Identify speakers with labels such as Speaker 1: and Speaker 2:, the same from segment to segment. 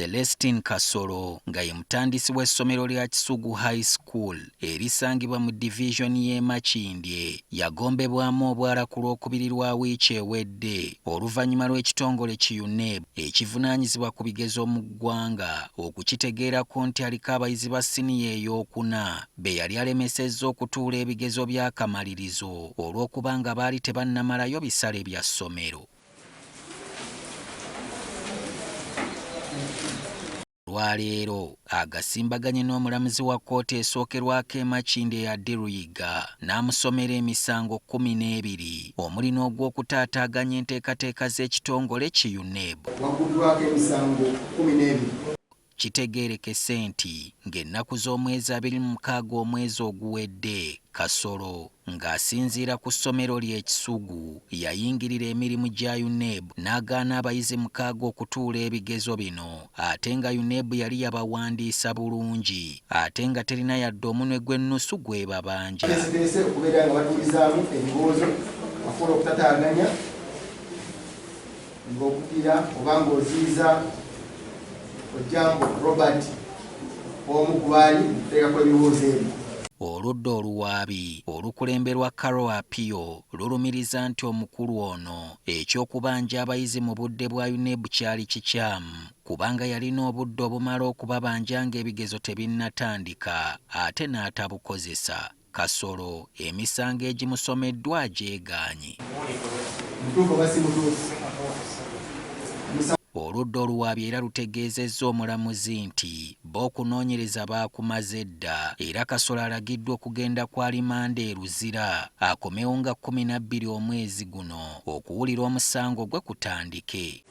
Speaker 1: Celestine Kasolo nga ye mutandisi w'essomero lya Kisugu High School erisangibwa mu division y'e Makindye yagombebwamu obwala ku Lwokubiri lwa wiiki ewedde oluvannyuma lw'ekitongole ki UNEB ekivunaanyizibwa ku bigezo mu ggwanga okukitegeerako nti aliko abayizi ba siniya ey'okuna be yali alemesezza okutuula ebigezo by'akamalirizo olw'okuba nga baali tebannamalayo bisale bya ssomero. Lwaleero agasimbaganye n'omulamuzi wa kkooti esookerwako e Makindye yadde Luyiga n'amusomera emisango 12 omuli n'ogw'okutaataaganya enteekateeka z'ekitongole ki UNEB.
Speaker 2: Waguddwako emisango 12.
Speaker 1: Kitegeerekese nti ng'ennaku z'omwezi 26 omwezi oguwedde Kasolo ng'asinziira ku ssomero ly'e Kisugu yayingirira emirimu gya UNEB n'agaana abayizi mukaaga okutuula ebigezo bino ate nga UNEB yali yabawandiisa bulungi ate nga terina yadde omunwe gw'ennusu gwe babanja.
Speaker 2: Teese okubeera nga batuulizaamu ebibuuzo bakola okutataaganya ng'okupira oba ng'oziyiza Ojambo Robert omu ku baali okuteekako ebibuuzo ebyo.
Speaker 1: Oludda oluwaabi olukulemberwa Karo Apio lulumiriza nti omukulu ono eky'okubanja abayizi mu budde bwa UNEB kyali kikyamu kubanga yalina obudde obumala okubabanja ng'ebigezo tebinnatandika ate n'atabukozesa. Kasolo emisango egimusomeddwa agyegaanye.
Speaker 2: Mutuufu oba si mutuufu?
Speaker 1: Oludda oluwaabi era lutegeezezza omulamuzi nti bo okunoonyereza baakumaze dda era Kasolo alagiddwa okugenda kwa limandi e Luzira akomewo nga 12 omwezi guno okuwulira omusango gwe kutandike.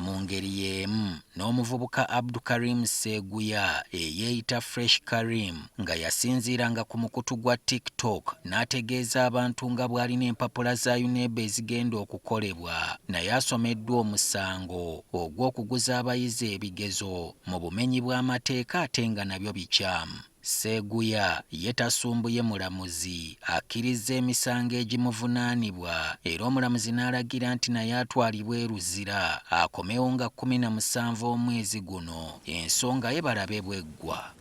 Speaker 1: Mu ngeri y'emu n'omuvubuka Abdukarim Seguya eyeeyita Fresh Karim nga yasinziiranga ku mukutu gwa TikTok n'ategeeza abantu nga bw'alina empapula za UNEB ezigenda okukolebwa naye asomeddwa omusango ogw'okuguza abayizi ebigezo mu bumenyi bw'amateeka ate nga nabyo bikyamu. Seguya ye tasumbuye mulamuzi akkiriza emisango egimuvunaanibwa era omulamuzi n'alagira nti naye atwalibwe e Luzira akomewo nga 17 omwezi guno ensonga ye balabe bw'eggwa.